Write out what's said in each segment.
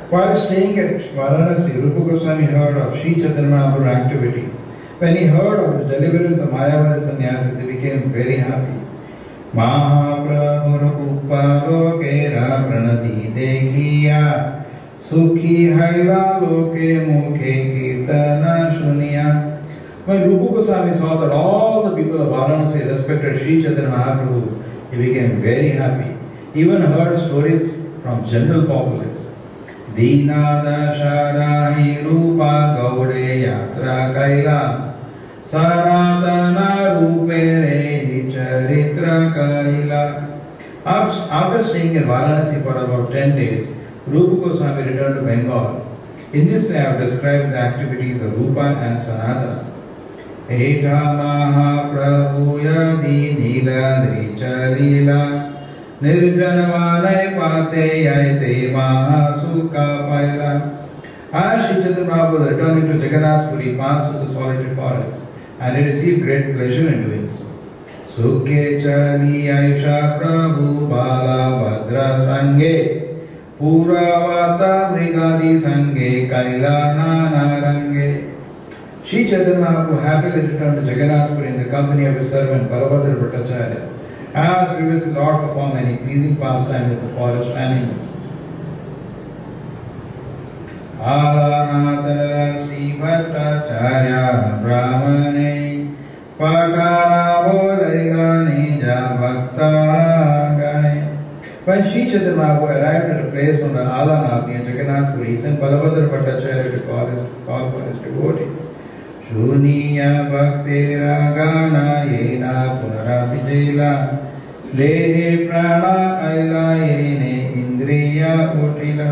While staying at Varanasi, Rupa Goswami heard of Sri Chaitanya Mahaprabhu activities. When he heard of the deliverance of Mayavadi sannyasis, he became very happy. Mahaprabhu Upalokera Pranati Dekhiya Sukhi Haila Loke Mukhe Kirtana Shuniya. When Rupa Goswami saw that all the people of Varanasi respected Sri Chaitanya Mahaprabhu, he became very happy. He even heard stories from general populace. Dinada Sharahi Rupa Gaude Yatra Kaila Saratana Rupere Charitra Kaila. After staying in Varanasi for about 10 days, Rupa Goswami returned to Bengal. In this way, I have described the activities of Rupa and Sanatana. Eka Mahaprabhu Yadi Nila Dricha Lila Nirjanavane Pate Yaite Mahasukha Paila. As Sri Chaitanya Mahaprabhu was returning to Jagannath Puri, passed through the solitary forest, and he received great pleasure in doing so. Sukhe Chali Aisha Prabhu Bala Bhadra Sange Puravata Mrigadi Sange Kailana Narange. Sri Chaitanya Mahaprabhu happily returned to Jagannath Puri in the company of his servant Balabhadra Bhattacharya. As previously, Lord performed many pleasing pastimes with the forest animals. Alanatala Sri Bhattacharya Brahmane Patana Bodhaigani Bhakta Gane. When Sri Chaitanya Mahaprabhu arrived at a place on the Alanath near Jagannath Puri, he sent Balabhadra Bhattacharya to call for his devotee. Shuniya Bhakti Ragana Yena Punarabhijela Lehe Prana Aila Yene Indriya Utila.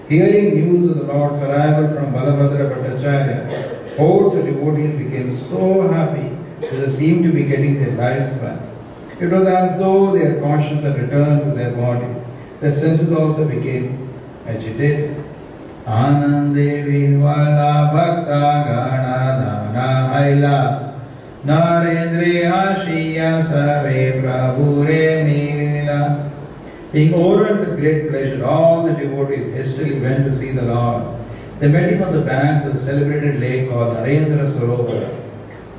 Hearing news of the Lord's arrival from Balabhadra Bhattacharya, hordes of devotees became so happy that they seemed to be getting their lives back. It was as though their conscience had returned to their body. Their senses also became agitated. Anande Vihvala Bhakta Gana Dana Aila Narendri Ashiya Save Prabhure Mila. Being overwhelmed with great pleasure, all the devotees hastily went to see the Lord. They met him on the banks of the celebrated lake called Narendra Sarovar.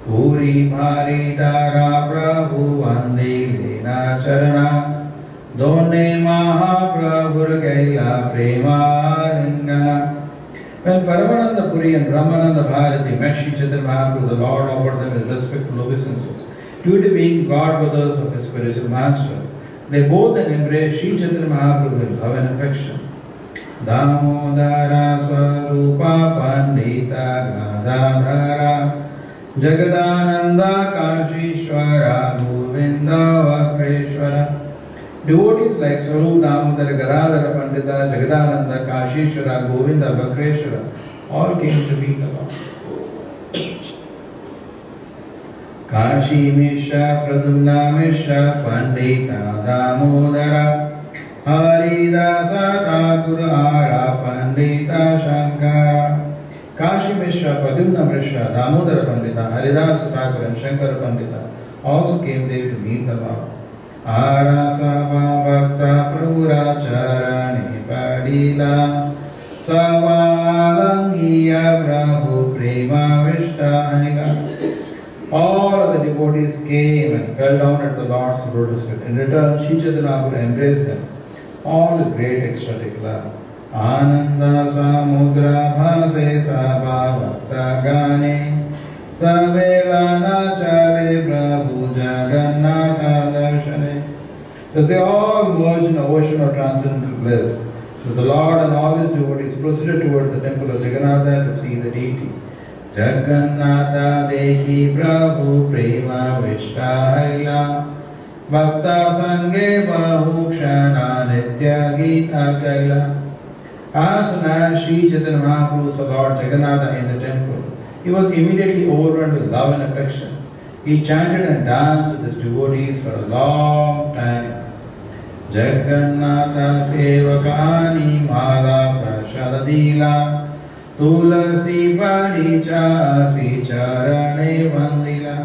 Puri Bhari Tara Prabhu Vande Lena Charana Donne Mahaprabhur Kaila Prema Lingana. When Paramananda Puri and Brahmananda Bharati met Sri Chaitanya Mahaprabhu, the Lord offered them his respectful obeisances. Due to being godbrothers of his spiritual master, they both then embraced Sri Chaitanya Mahaprabhu with love and affection. Damodara Swarupa Pandita Gadadhara Jagadananda Kashishwara Govinda Vakreshwara. Devotees like Swarup Damodara Gadadhara Pandita Jagadananda Kashishwara Govinda Vakreshwara all came to meet the Lord. Kashi Mishra Pradumna Mishra Pandita Damodara Haridasa Thakur Ara Pandita Shankara. Kashi Mishra, Pradumna Mishra, Damodara Pandita, Haridasa Thakur and Shankara Pandita also came there to meet the Lord. Arasa Bhakta Prabhura Charani Padila Savalangiya Prabhu Prema Vishta. All of the devotees came and fell down at the Lord's lotus feet. In return, Sri Chaitanya Mahaprabhu embraced them, all with great ecstatic love. Ananda Samudra Bhase Sabha Bhakta Gane Savelana Chale Prabhu Jagannatha Darshane. Thus they all merged in the ocean of transcendental bliss. So the Lord and all his devotees proceeded towards the temple of Jagannatha to see the deity. Jagannatha Dehi Prabhu Prema Vishtaila Bhakta Sange Bahu Kshana Nitya Gita Kaila. As soon as Sri Chaitanya Mahaprabhu saw Lord Jagannatha in the temple, he was immediately overwhelmed with love and affection. He chanted and danced with his devotees for a long time. Jagannatha Sevakani Mala Prashadadila Tulasi Padicha Asi Charane Vandila.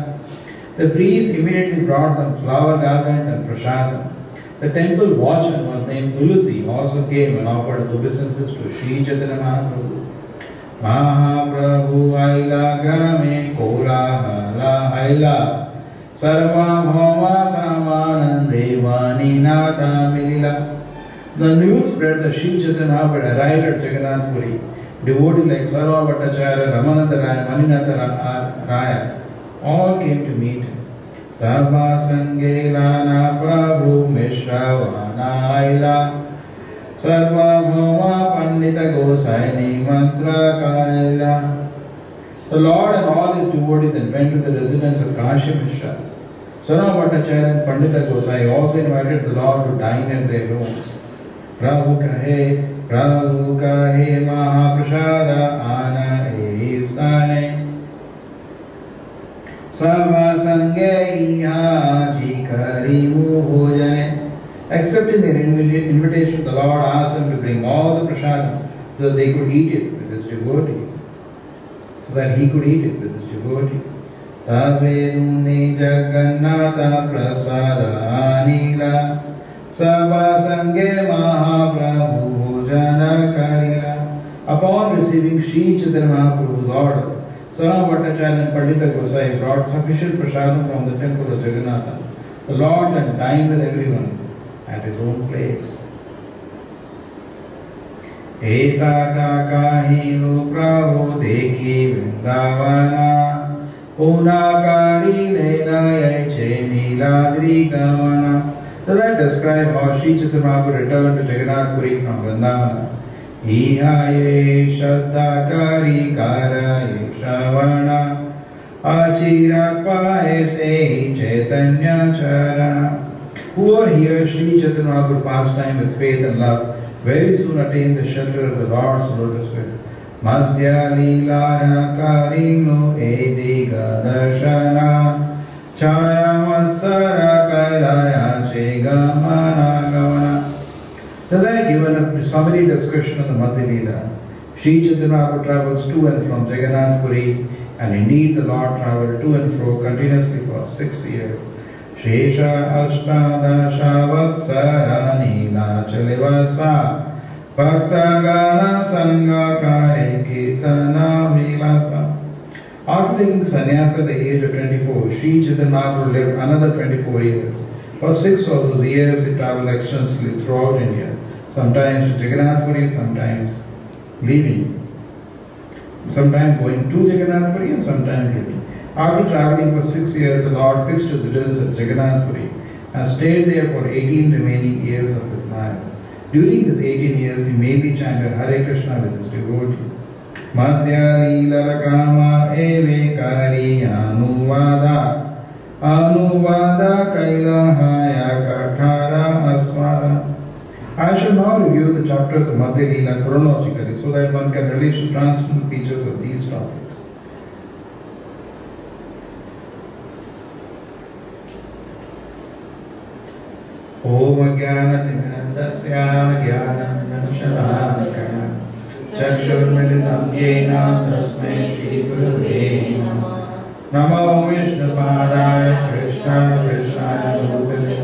The priest immediately brought them flower garlands and prasadam. The temple watchman was named Tulsi, also came and offered obeisances to Sri Chaitanya Mahaprabhu. Mahaprabhu Aila Grame Kola Aila Sarva Bhoma Samanande Vani Nata Milila. The news spread that Sri Chaitanya had arrived at Jagannath Puri. Devotees like Sarva Bhattacharya, Ramanatha Raya, Maninatha Raya all came to meet him. Sarva Sangelana Prabhu Mishravana Aila Sarva Bhoma Pandita Gosaini Mantra Kaila. The Lord and all his devotees then went to the residence of Kashi Mishra. Sarva Bhattacharya and Pandita Gosai also invited the Lord to dine at their rooms. Prabhu kahe Mahaprasada Ana Estane Sarva Sangeya Jikari Bhojane. Accepting their invitation, the Lord asked them to bring all the prasadam so that they could eat it with his devotees. So that he could eat it with his devotees. Taveduni Jagannatha Prasada Anila Sabha Sange Mahaprabhu Bhojana Karila. Upon receiving Sri Chaitanya Mahaprabhu's order, Sarva Bhattacharya and Pandita Gosai brought sufficient prasadam from the temple of Jagannatha. The Lord had dined with everyone at his own place. Etata kahinu prabhu dekhi vrindavana punakari lena yaiche niladri gamana. Does that describe how Sri Chaitanya Mahaprabhu returned to Jagannath Puri from Vrindavana? Ihaye Shaddakari Karaye Shravana Achirat Pae Se Chaitanya Charana. Whoever hears Sri Chaitanya Mahaprabhu pastime with faith and love very soon attain the shelter of the Lord's lotus feet. Madhya Leela Karinu Ediga Darshana Chaya Matsara Kailaya Chegamana Gavana. Thus I have given a summary description of the Madhya Leela. Sri Chaitanya Mahaprabhu travels to and from Jagannath Puri, and indeed the Lord travelled to and fro continuously for 6 years. Shesha Ashtadasha Vatsara Nila Chalivasa Bhakta Gana Sangha Kare Kirtana Vilasa. After taking sannyasa at the age of 24, Sri Chaitanya Mahaprabhu lived another 24 years. For 6 of those years, he travelled extensively throughout India, sometimes to Jagannath Puri, sometimes leaving, sometimes going to Jagannath Puri and sometimes leaving. After travelling for 6 years, the Lord fixed his residence at Jagannath Puri and stayed there for 18 remaining years of his life. During these 18 years, he mainly chanted Hare Krishna with his devotee. Madhya Leela Kama Eve Kari Anuvada Anuvada Kailahaya Kathara Aswada. I shall now review the chapters of Madhya Leela chronologically so that one can relate to transcendental features of these topics. Om Jnanatimirandasya Jnananandashalakaya Chakshurmilitam Yena Tasmai Shri Gurave Namah. Namo Vishnupadaya Krishna Krishna Rupale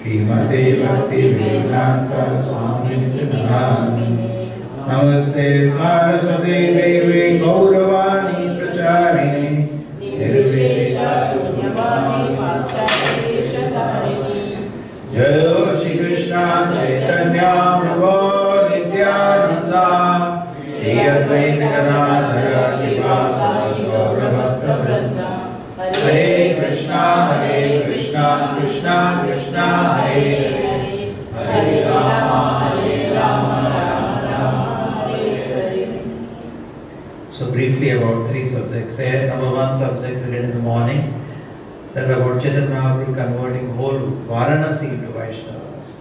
Srimate Bhakti Vedanta Swami Namini. Namaste Saraswati Devi Gauravani Pracharini Nirvishesha Shunyavadi Pascharya Shatarini. Jai Shri Krishna Chaitanya Prabhu Nityananda Shri Advaita Gadadhara Srivasadi Gaura Bhakta Vrinda. Hare Krishna Krishna Krishna Hare Hare Hare Rama Rama Rama Hare Hare. So briefly about 3 subjects. Number 1 subject we read in the morning, that about Chaitanya Mahaprabhu converting whole Varanasi into Vaishnavas.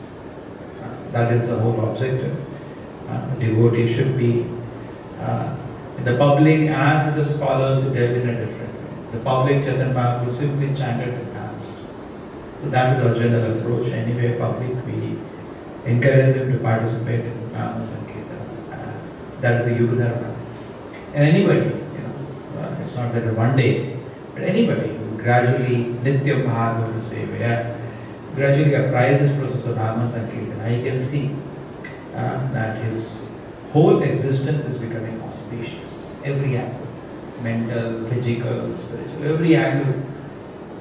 That is the whole objective. The devotee should be in the public and with the scholars who dealt in a different way. The public Chaitanya Mahaprabhu simply chanted and danced. So that is our general approach. Anyway, public we encourage them to participate in Nama Sankirtan. That is the Yuga Dharma. And anybody, it's not that one day, but anybody who gradually Nitya Bhagavata Sevaya gradually applies this process of Nama Sankirtana, he can see that his whole existence is becoming auspicious. Every angle, mental, physical, spiritual, every angle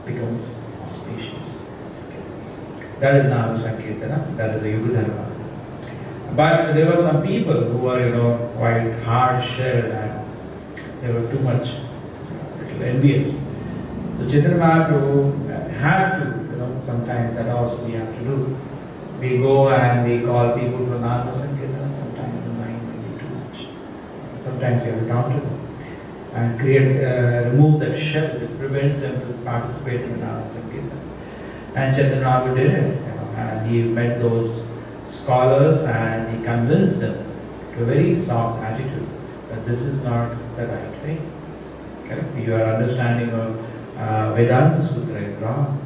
becomes auspicious. That is Nama Sankirtana, that is the Yuga Dharma. But there were some people who were, quite hard-shelled and they were too much little envious. So Chaitanya Mahaprabhu had to, sometimes that also we have to do. We go and we call people for Nama Sankirtana, sometimes the mind may be too much. Sometimes we have to counter them and remove that shell which prevents them to participate in Nama Sankirtana. And Chaitanya Mahaprabhu did it, and he met those scholars and he convinced them to a very soft attitude that this is not the right way. Correct? Your understanding of Vedanta Sutra is wrong.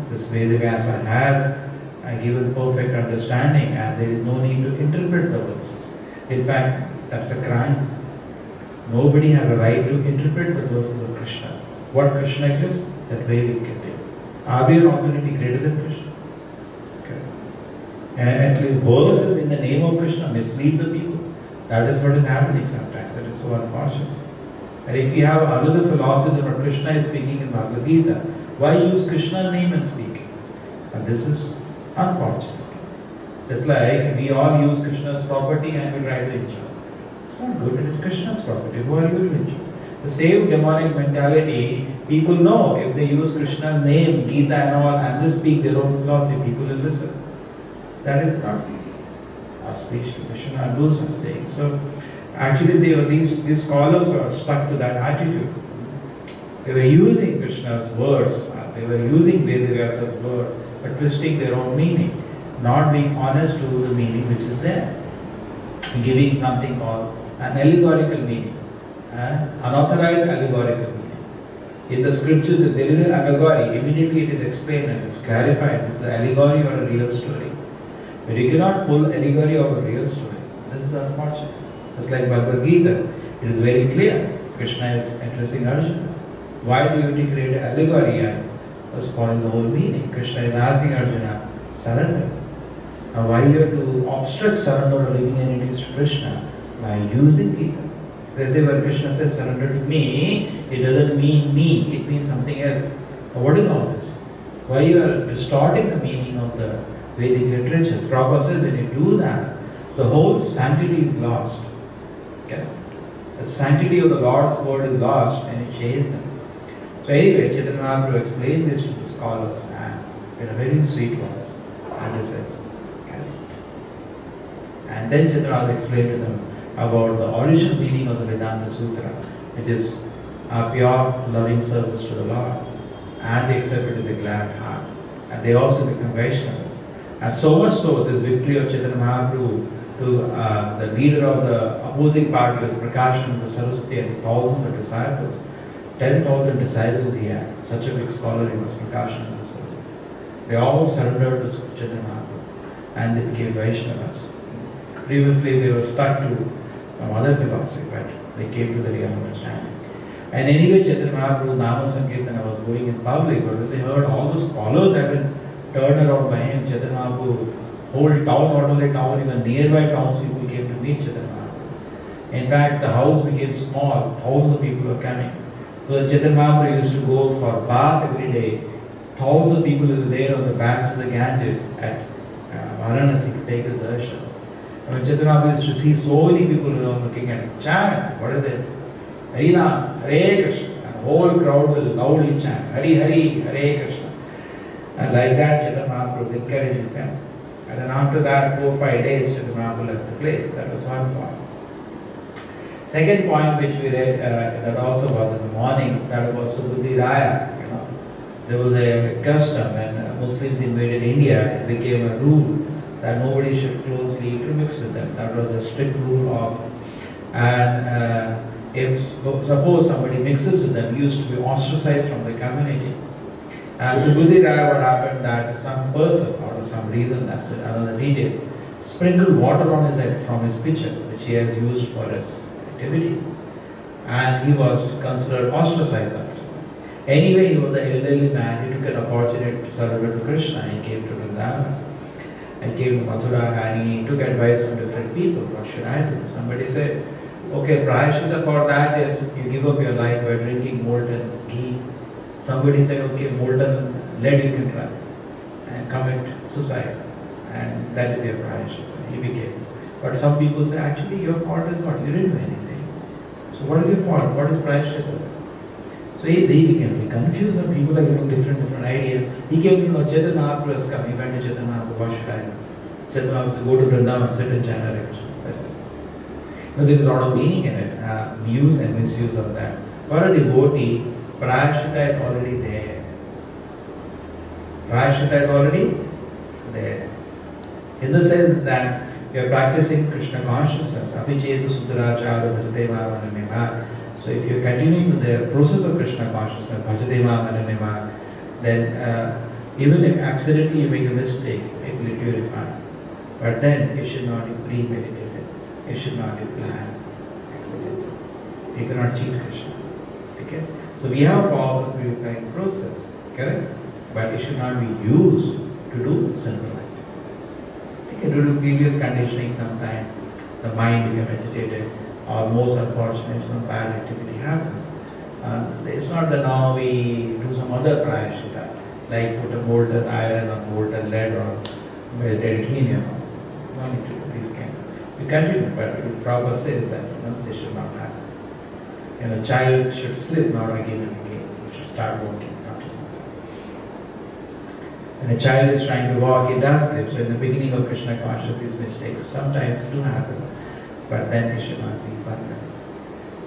This Vedavyasa has given perfect understanding and there is no need to interpret the verses. In fact, that's a crime. Nobody has a right to interpret the verses of Krishna. What Krishna gives, that way we can do. Are we an authority greater than Krishna? Okay. And actually verses in the name of Krishna mislead the people. That is what is happening sometimes. That is so unfortunate. And if you have another philosophy that Krishna is speaking in Bhagavad Gita, why use Krishna's name and speak? And this is unfortunate. It's like we all use Krishna's property and we try to enjoy. It's not good, it is Krishna's property. Who are you to enjoy? The same demonic mentality, people know if they use Krishna's name, Gita and all, and they speak their own philosophy, people will listen. That is not auspicious. Krishna Ardu's are saying. So actually these scholars were stuck to that attitude. They were using Krishna's words, they were using Vedavyasa's word, but twisting their own meaning, not being honest to the meaning which is there. Giving something called an allegorical meaning, unauthorized allegorical meaning. In the scriptures, if there is an allegory, immediately it is explained and it is clarified. This is an allegory or a real story. But you cannot pull allegory over real stories. This is unfortunate. Just like Bhagavad Gita, it is very clear. Krishna is addressing Arjuna. Why do you create an allegory and spoil the whole meaning? Krishna is asking Arjuna, surrender. Now why you have to obstruct surrender or living entities to Krishna? By using Gita. They say when Krishna says surrender to me, it doesn't mean me, it means something else. Now what is all this? Why you are distorting the meaning of the Vedic literatures? Prabhupada says when you do that, the whole sanctity is lost. Okay? The sanctity of the Lord's word is lost and it changes them. So anyway, Chaitanya Mahaprabhu explained this to the scholars and in a very sweet voice. And they said, okay. And then Chaitanya Mahaprabhu explained to them about the original meaning of the Vedanta Sutra, which is a pure loving service to the Lord. And they accepted it with a glad heart. And they also become Vaishnavas. And so much so, this victory of Chaitanya Mahaprabhu to the leader of the opposing party was Prakashananda Saraswati and thousands of disciples. 10,000 disciples he had. Such a big scholar he was, Prakashananda Saraswati. They all surrendered to Chaitanya Mahaprabhu and they became Vaishnavas. Previously they were stuck to some other philosophy, but they came to the real understanding. And anyway, Chaitanya Mahaprabhu Nama Sankirtana was going in public, but when they heard all the scholars had been turned around by him, Chaitanya Mahaprabhu, whole town, not only town, even nearby towns, people came to meet Chaitanya Mahaprabhu. In fact, the house became small, thousands of people were coming. So Chaitanya Mahaprabhu used to go for bath every day. Thousands of people were there on the banks of the Ganges at Varanasi to take his darshan. And when Chaitanya Mahaprabhu used to see so many people looking at him, chant, what is this? Harina, Hare Krishna. And the whole crowd will loudly chant, Hari Hari, Hare Krishna. And like that, Chaitanya Mahaprabhu was encouraging them. And then after that, 4 or 5 days, Chaitanya Mahaprabhu left the place. That was one point. Second point which we read, that also was in the morning, that was Subhuti Raya. There was a custom when Muslims invaded India, it became a rule that nobody should closely intermix with them. That was a strict rule of, and if suppose somebody mixes with them, used to be ostracized from the community. So Subhuti Raya, what happened that some person, or some reason, that's another detail, sprinkled water on his head from his pitcher, which he has used for his activity. And he was considered ostracized after that. Anyway, he was an elderly man. He took an opportunity to surrender to Krishna. He came to Vrindavan and came to Mathura, and he took advice from different people. What should I do? Somebody said, okay, prayaschitta for that is you give up your life by drinking molten ghee. Somebody said, okay, molten lead you can try and commit suicide. And that is your prayaschitta. He became. But some people say, actually, your fault is what? You didn't do anything. So what is your fault? What is prayaschitta? So they became very confused, and people are giving different ideas. He came, Chaitanya Mahaprabhu was coming. He went to Chaitanya Mahaprabhu, what should I do? Chaitanya Mahaprabhu said, go to Vrindavan, sit and chant Hare Krishna. That's it. Now there is a lot of meaning in it, use and misuse of that. For a devotee, prayaschitta is already there. Prayaschitta is already there. In the sense that we are practicing Krishna consciousness. Apichetu sutrachara bhajate mamananema. So if you are continuing the process of Krishna consciousness, bhajate mamananema, then even if accidentally you make a mistake, it will purify. But then you should not be premeditated. You should not be planned accidentally. You cannot cheat Krishna. Okay? So we have a powerful purifying process. Correct? But it should not be used to do sinful activities. Due to previous conditioning, sometimes the mind becomes agitated, or most unfortunate, some bad activity happens. It's not that now we do some other prayaschitta, like put a molten iron or molten lead or melted ghee. No need to do these kind of. We continue, but the Prabhupada says that this should not happen. A child should slip not again and again. He should start walking. When a child is trying to walk, he does slip. So in the beginning of Krishna consciousness, these mistakes sometimes do happen, but then it should not be further.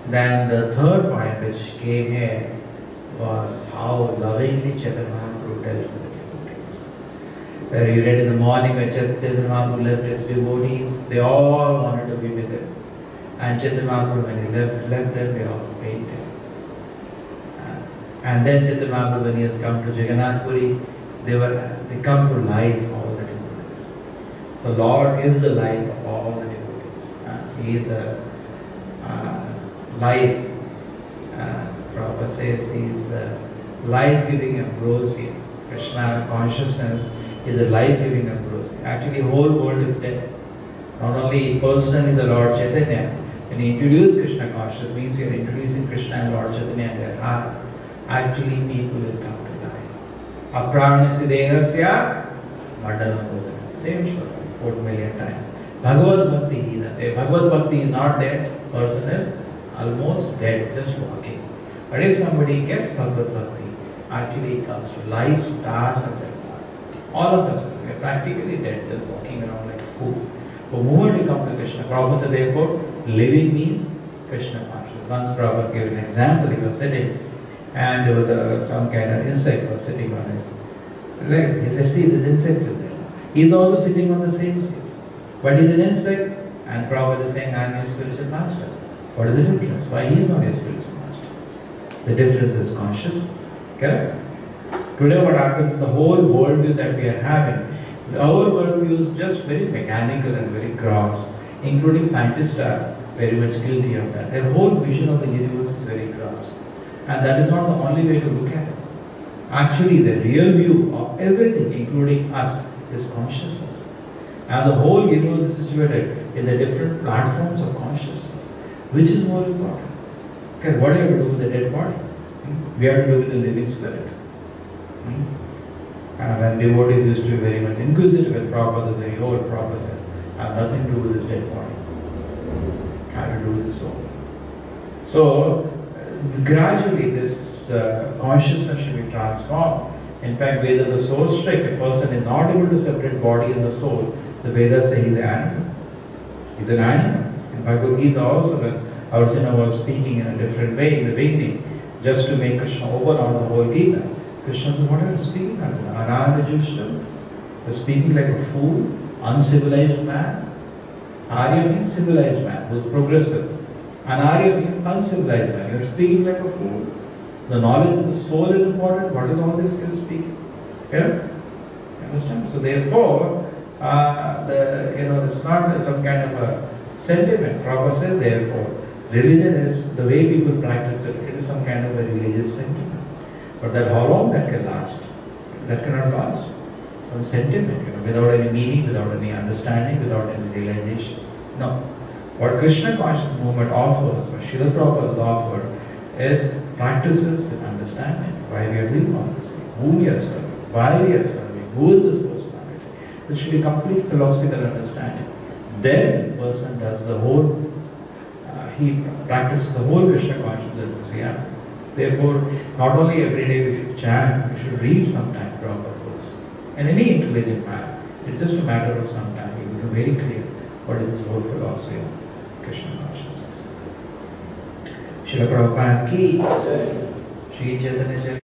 Then the third point which came here was how lovingly Chaitanya Mahaprabhu dealt with the devotees. Where you read in the morning when Chaitanya Mahaprabhu left his devotees, they all wanted to be with him. And Chaitanya Mahaprabhu, when he left them, they all fainted. And then Chaitanya Mahaprabhu, when he has come to Jagannath Puri, they come to life, all the devotees. So Lord is the life of all the devotees. He is the life. Prabhupada says He is the life-giving ambrosia. Krishna consciousness is a life-giving ambrosia. Actually, the whole world is dead. Not only personally the Lord Chaitanya. When He introduced Krishna consciousness, means you are introducing Krishna and Lord Chaitanya in their heart. Actually, people will come to life. Apranasi dehasya mandalam bodhana. Same shloka, 4 million times. Bhagavad Bhakti Hina. Say Bhagavad Bhakti is not there, person is almost dead, just walking. But if somebody gets Bhagavad Bhakti, actually it comes to life starts at that point. All of us, we are practically dead, just walking around like a fool. The moment we come to Krishna, Prabhupada said, therefore, living means Krishna consciousness. Once Prabhupada gave an example, he was sitting, and there was some kind of insect was sitting on his leg. He said, see, this insect is there. He is also sitting on the same seat. But he is an insect, and Prabhupada is saying, I am your spiritual master. What is the difference? Why he is not your spiritual master? The difference is consciousness. Correct? Today what happens in the whole worldview that we are having, our worldview is just very mechanical and very gross, including scientists are very much guilty of that. Their whole vision of the universe is very gross. And that is not the only way to look at it. Actually, the real view of everything, including us, is consciousness. And the whole universe is situated in the different platforms of consciousness. Which is more important? Okay, what do you have to do with the dead body? We have to do with the living spirit. And devotees used to be very much inquisitive, and Prabhupada is very old. Prabhupada said, I have nothing to do with this dead body. I have to do with the soul. So, gradually this consciousness should be transformed. In fact, Vedas are so strict, a person is not able to separate body and the soul. The Vedas say he is an animal. He is an animal. In Bhagavad Gita also, when Arjuna was speaking in a different way in the beginning, just to make Krishna open on the whole Gita, Krishna said, what are you speaking, Arjuna? Anarajustam? You are speaking like a fool, uncivilized man. Arya means civilized man, who is progressive. Anarya means uncivilized man. You are speaking like a fool. The knowledge of the soul is important. What is all this you are speaking? Yeah? You understand? So therefore, it's not some kind of a sentiment. Prabhupada says, therefore, religion is the way people practice it. It is some kind of a religious sentiment. But that how long that can last? That cannot last. Some sentiment, without any meaning, without any understanding, without any realization. No. What Krishna conscious movement offers, what Srila Prabhupada offered, is practices with understanding. Why we are doing all this thing, whom we are serving, why we are serving, who is this personality. There should be complete philosophical understanding. Then the person does the whole, he practices the whole Krishna consciousness. Yeah. Therefore, not only every day we should chant, we should read sometime Prabhupada books. And any intelligent man, it's just a matter of some time. He will be very clear what is this whole philosophy of Krishna consciousness. Srila Prabhupada ki Shri Chaitanya